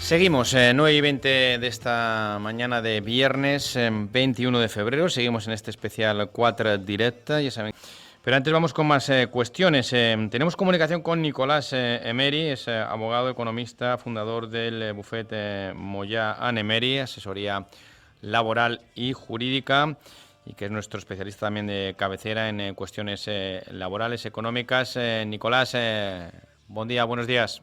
Seguimos, 9:20 de esta mañana de viernes 21 de febrero. Seguimos en este especial 4 Directa, ya saben. Pero antes vamos con más cuestiones. Tenemos comunicación con Nicolás Emery, es abogado, economista, fundador del bufete Moyà Emery, asesoría laboral y jurídica, y que es nuestro especialista también de cabecera en cuestiones laborales, económicas. Nicolás, buen día, buenos días.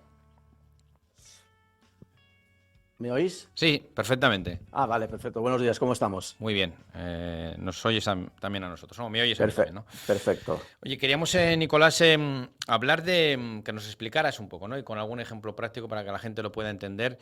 ¿Me oís? Sí, perfectamente. Ah, vale, perfecto. Buenos días, ¿cómo estamos? Muy bien. Nos oyes también a nosotros, ¿no? Me oyes a mí también, ¿no? Perfecto. Oye, queríamos, Nicolás, hablar de que nos explicaras un poco, ¿no? Y con algún ejemplo práctico para que la gente lo pueda entender.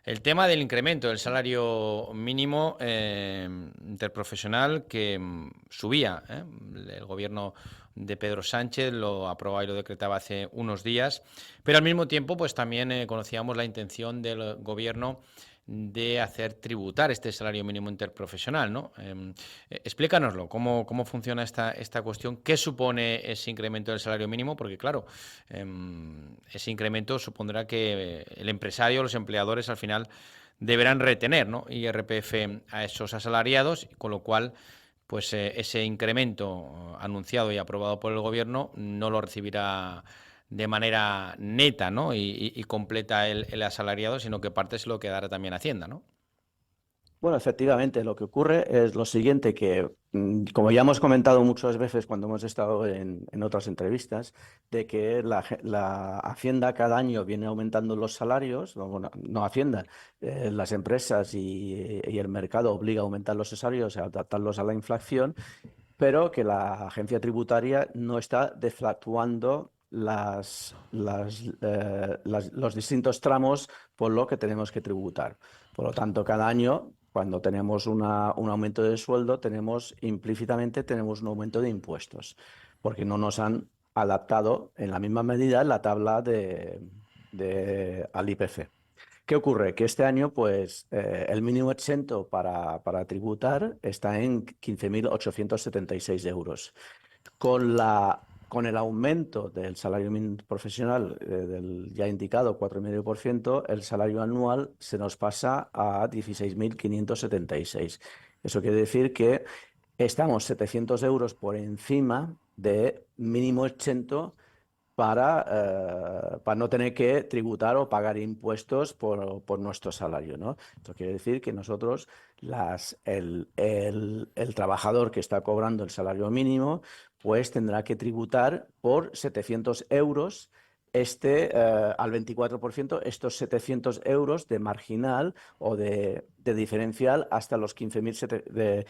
El tema del incremento del salario mínimo interprofesional que subía. El gobierno de Pedro Sánchez lo aprobaba y lo decretaba hace unos días, pero al mismo tiempo pues también conocíamos la intención del gobierno de hacer tributar este salario mínimo interprofesional, ¿no? Explícanoslo, cómo funciona esta cuestión, qué supone ese incremento del salario mínimo, porque claro, ese incremento supondrá que el empresario, los empleadores al final deberán retener, ¿no?, IRPF a esos asalariados, con lo cual pues ese incremento anunciado y aprobado por el gobierno no lo recibirá de manera neta, ¿no?, y completa el asalariado, sino que parte se lo quedará también Hacienda, ¿no? Bueno, efectivamente, lo que ocurre es lo siguiente, que como ya hemos comentado muchas veces cuando hemos estado en otras entrevistas, de que la Hacienda cada año viene aumentando los salarios, bueno, no Hacienda, las empresas y el mercado obliga a aumentar los salarios, a adaptarlos a la inflación, pero que la agencia tributaria no está deflactuando los distintos tramos por lo que tenemos que tributar. Por lo tanto, cada año, cuando tenemos un aumento de sueldo, implícitamente tenemos un aumento de impuestos, porque no nos han adaptado en la misma medida la tabla al IPC. ¿Qué ocurre? Que este año, pues, el mínimo exento para tributar está en 15.876 euros. Con el aumento del salario mínimo profesional, del ya indicado 4,5%, el salario anual se nos pasa a 16.576. Eso quiere decir que estamos 700 euros por encima de mínimo exento para no tener que tributar o pagar impuestos por nuestro salario, ¿no? Esto quiere decir que nosotros, el trabajador que está cobrando el salario mínimo, pues tendrá que tributar por 700 euros al 24%, estos 700 euros de marginal o de diferencial hasta los 15.000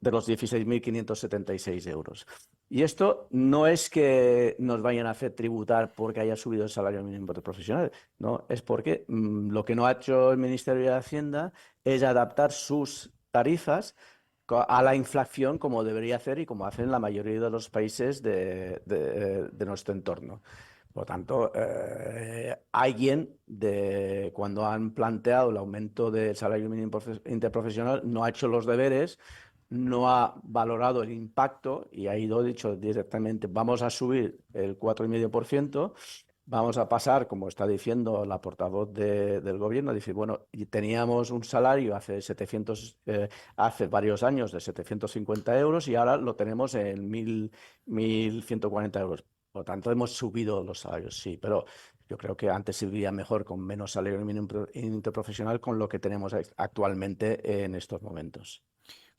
de los 16.576 euros. Y esto no es que nos vayan a hacer tributar porque haya subido el salario mínimo interprofesional, no, es porque lo que no ha hecho el Ministerio de Hacienda es adaptar sus tarifas a la inflación como debería hacer y como hacen la mayoría de los países de nuestro entorno. Por lo tanto, cuando han planteado el aumento del salario mínimo interprofesional, no ha hecho los deberes, no ha valorado el impacto y ha ido dicho directamente, vamos a subir el 4,5%, vamos a pasar, como está diciendo la portavoz del gobierno, dice, bueno, y teníamos un salario hace varios años de 750 euros y ahora lo tenemos en 1.140 euros. Por lo tanto, hemos subido los salarios, sí, pero yo creo que antes iría mejor con menos salario mínimo interprofesional con lo que tenemos actualmente en estos momentos.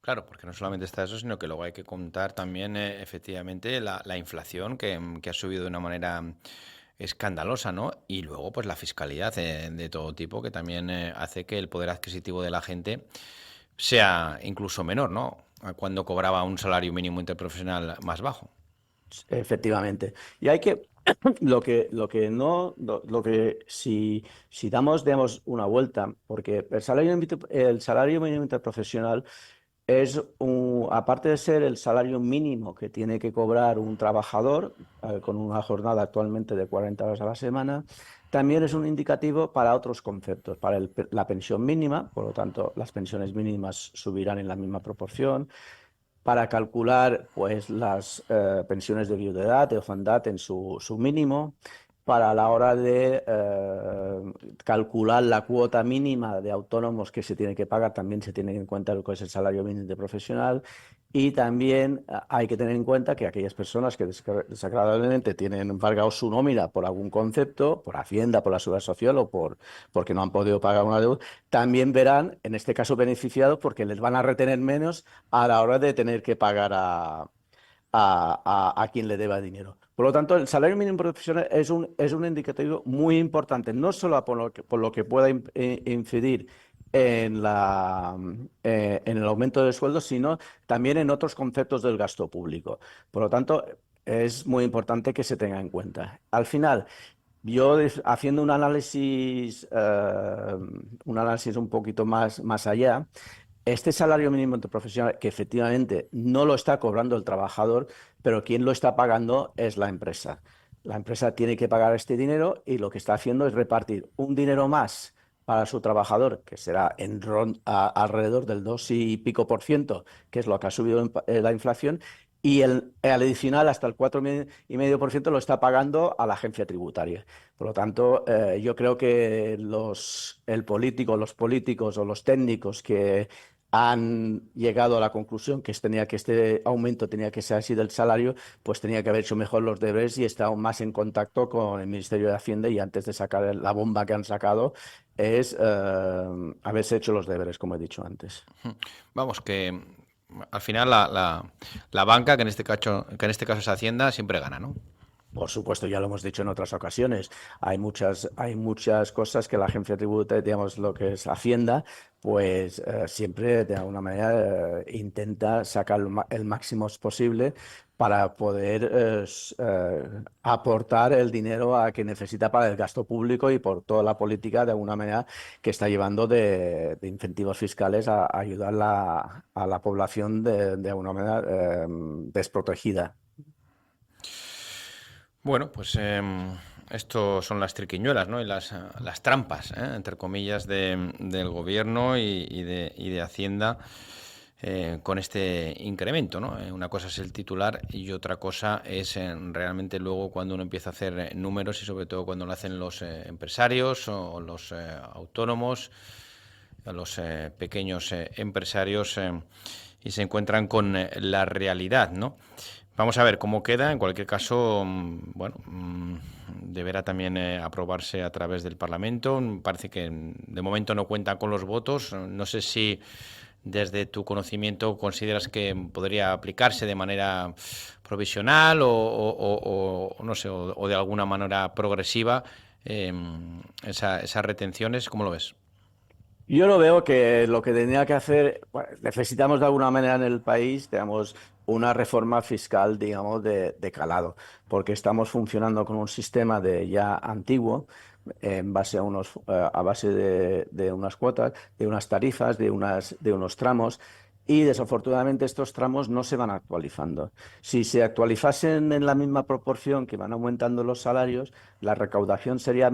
Claro, porque no solamente está eso, sino que luego hay que contar también, efectivamente, la inflación que ha subido de una manera escandalosa, ¿no? Y luego, pues la fiscalidad de todo tipo, que también hace que el poder adquisitivo de la gente sea incluso menor, ¿no?, a cuando cobraba un salario mínimo interprofesional más bajo. Efectivamente. Y hay que, lo que si damos una vuelta, porque el salario mínimo interprofesional aparte de ser el salario mínimo que tiene que cobrar un trabajador, con una jornada actualmente de 40 horas a la semana, también es un indicativo para otros conceptos, para la pensión mínima, por lo tanto, las pensiones mínimas subirán en la misma proporción, para calcular pues las pensiones de viudedad, de orfandad en su mínimo, para la hora de calcular la cuota mínima de autónomos que se tiene que pagar. También se tiene en cuenta lo que es el salario mínimo de profesional. Y también hay que tener en cuenta que aquellas personas que desagradablemente tienen embargado su nómina por algún concepto, por Hacienda, por la Seguridad Social o porque no han podido pagar una deuda, también verán, en este caso, beneficiados porque les van a retener menos a la hora de tener que pagar a quien le deba dinero. Por lo tanto, el salario mínimo profesional es un indicativo muy importante, no solo por lo que pueda incidir en el aumento de sueldos, sino también en otros conceptos del gasto público. Por lo tanto, es muy importante que se tenga en cuenta. Al final, yo haciendo un análisis un poquito más allá, este salario mínimo interprofesional, que efectivamente no lo está cobrando el trabajador, pero quien lo está pagando es la empresa. La empresa tiene que pagar este dinero y lo que está haciendo es repartir un dinero más para su trabajador, que será alrededor del 2 y pico %, que es lo que ha subido la inflación, y el adicional hasta el 4,5% lo está pagando a la agencia tributaria. Por lo tanto, yo creo que el político, los políticos o los técnicos que han llegado a la conclusión que este aumento tenía que ser así del salario, pues tenía que haber hecho mejor los deberes y estado más en contacto con el Ministerio de Hacienda, y antes de sacar la bomba que han sacado es haberse hecho los deberes, como he dicho antes. Vamos, que al final la banca, que en este caso es Hacienda, siempre gana, ¿no? Por supuesto, ya lo hemos dicho en otras ocasiones. Hay muchas cosas que la agencia tributaria, digamos, lo que es Hacienda, pues siempre de alguna manera intenta sacar el máximo posible para poder aportar el dinero a que necesita para el gasto público y por toda la política de alguna manera que está llevando de incentivos fiscales a ayudar a la población de alguna manera desprotegida. Bueno, pues esto son las triquiñuelas, ¿no? Y las trampas, entre comillas, del gobierno y de Hacienda con este incremento, ¿no? Una cosa es el titular y otra cosa es realmente luego cuando uno empieza a hacer números, y sobre todo cuando lo hacen los empresarios o los autónomos, o los pequeños empresarios, y se encuentran con la realidad, ¿no? Vamos a ver cómo queda. En cualquier caso, bueno, deberá también aprobarse a través del Parlamento. Parece que de momento no cuenta con los votos. No sé si desde tu conocimiento consideras que podría aplicarse de manera provisional o no sé, o de alguna manera progresiva esas retenciones. ¿Cómo lo ves? Yo lo veo que lo que tenía que hacer, bueno, necesitamos de alguna manera en el país, digamos, una reforma fiscal, digamos, de calado, porque estamos funcionando con un sistema de ya antiguo, en base a base de unas cuotas, de unas tarifas, de unos tramos. Y desafortunadamente estos tramos no se van actualizando. Si se actualizasen en la misma proporción que van aumentando los salarios, la recaudación sería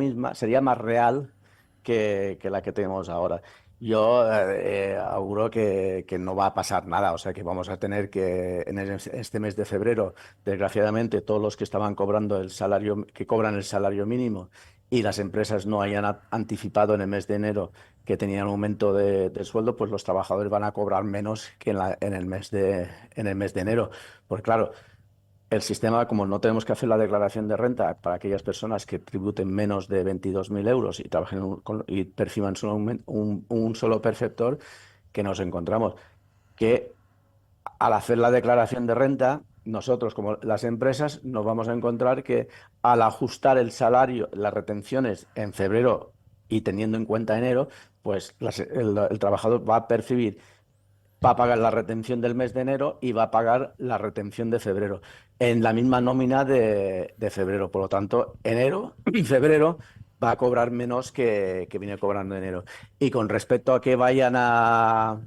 más real que la que tenemos ahora. Yo auguro que no va a pasar nada, o sea que vamos a tener que en este mes de febrero, desgraciadamente, todos los que estaban cobrando que cobran el salario mínimo y las empresas no hayan anticipado en el mes de enero que tenían un aumento de sueldo, pues los trabajadores van a cobrar menos que en el mes de enero. Pues claro, el sistema, como no tenemos que hacer la declaración de renta para aquellas personas que tributen menos de 22.000 euros y trabajen y perciban solo un solo perceptor, que nos encontramos que al hacer la declaración de renta, nosotros como las empresas nos vamos a encontrar que al ajustar el salario, las retenciones en febrero y teniendo en cuenta enero, pues el trabajador va a pagar la retención del mes de enero y va a pagar la retención de febrero en la misma nómina de febrero. Por lo tanto, enero y febrero va a cobrar menos que viene cobrando enero. Y con respecto a que vayan a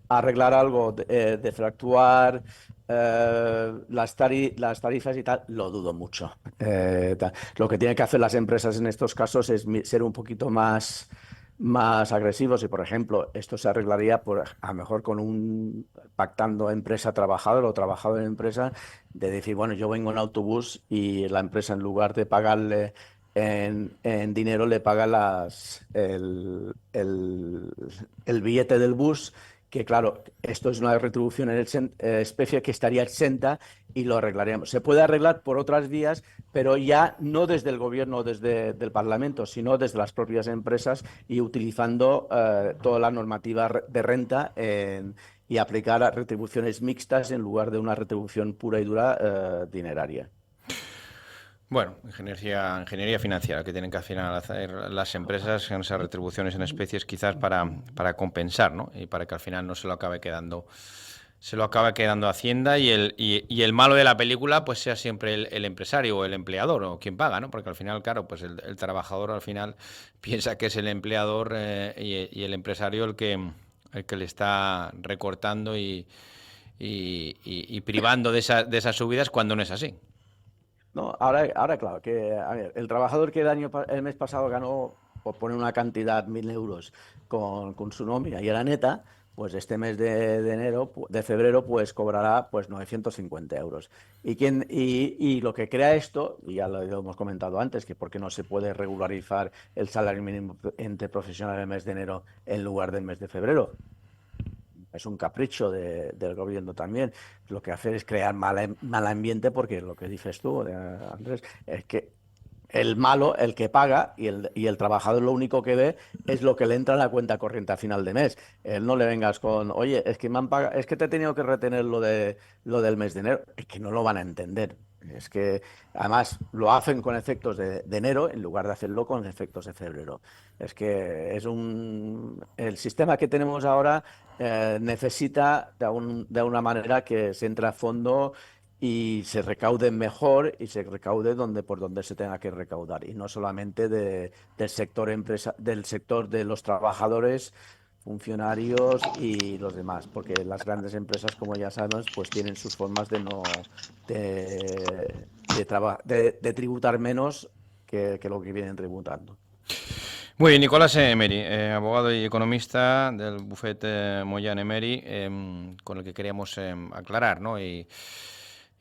arreglar algo, defractuar las tarifas y tal, lo dudo mucho. Lo que tienen que hacer las empresas en estos casos es ser un poquito más agresivos y, por ejemplo, esto se arreglaría a lo mejor pactando empresa-trabajador o trabajador-empresa, de decir, bueno, yo vengo en autobús y la empresa, en lugar de pagarle en dinero le paga el billete del bus, que claro, esto es una retribución en especie que estaría exenta y lo arreglaríamos. Se puede arreglar por otras vías, pero ya no desde el gobierno o desde el Parlamento, sino desde las propias empresas y utilizando toda la normativa de renta y aplicar a retribuciones mixtas en lugar de una retribución pura y dura dineraria. Bueno, ingeniería financiera que tienen que al final hacer las empresas en esas retribuciones en especies quizás para compensar, ¿no? Y para que al final no se lo acabe quedando Hacienda y el malo de la película pues sea siempre el empresario o el empleador o quien paga, ¿no? Porque al final, claro, pues el trabajador al final piensa que es el empleador y el empresario el que le está recortando y privando de esas subidas cuando no es así. No, ahora claro, que a ver, el trabajador que el mes pasado ganó, por poner una cantidad, 1.000 euros con su nómina y era neta, pues este mes de enero, de febrero, pues cobrará pues 950 euros. Y lo que crea esto, y ya lo hemos comentado antes, que por qué no se puede regularizar el salario mínimo interprofesional el mes de enero en lugar del mes de febrero. Es un capricho del gobierno también. Lo que hace es crear mal ambiente porque lo que dices tú, Andrés, es que el malo, el que paga y el trabajador lo único que ve es lo que le entra en la cuenta corriente a final de mes. Él no le vengas con, oye, es que me han pagado, es que te he tenido que retener lo del mes de enero. Es que no lo van a entender. Es que además lo hacen con efectos de enero en lugar de hacerlo con efectos de febrero. Es que el sistema que tenemos ahora necesita de una manera que se entre a fondo y se recaude mejor y se recaude por donde se tenga que recaudar y no solamente del sector de los trabajadores, funcionarios y los demás, porque las grandes empresas, como ya sabemos, pues tienen sus formas de tributar menos que lo que vienen tributando. Muy bien, Nicolás Emery, abogado y economista del bufete Moyán Emery, con el que queríamos aclarar, ¿no?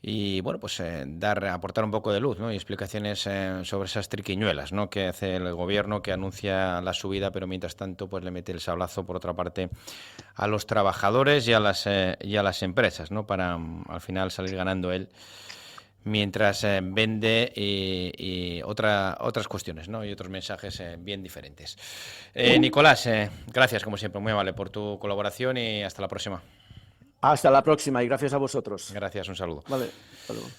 Y bueno, pues aportar un poco de luz, ¿no? Y explicaciones sobre esas triquiñuelas, ¿no? Que hace el gobierno, que anuncia la subida, pero mientras tanto pues le mete el sablazo por otra parte a los trabajadores y a las empresas, ¿no? Para al final salir ganando él mientras vende y otras cuestiones, ¿no? Y otros mensajes bien diferentes. Nicolás, gracias como siempre, muy amable por tu colaboración y hasta la próxima. Hasta la próxima y gracias a vosotros. Gracias, un saludo. Vale, hasta luego.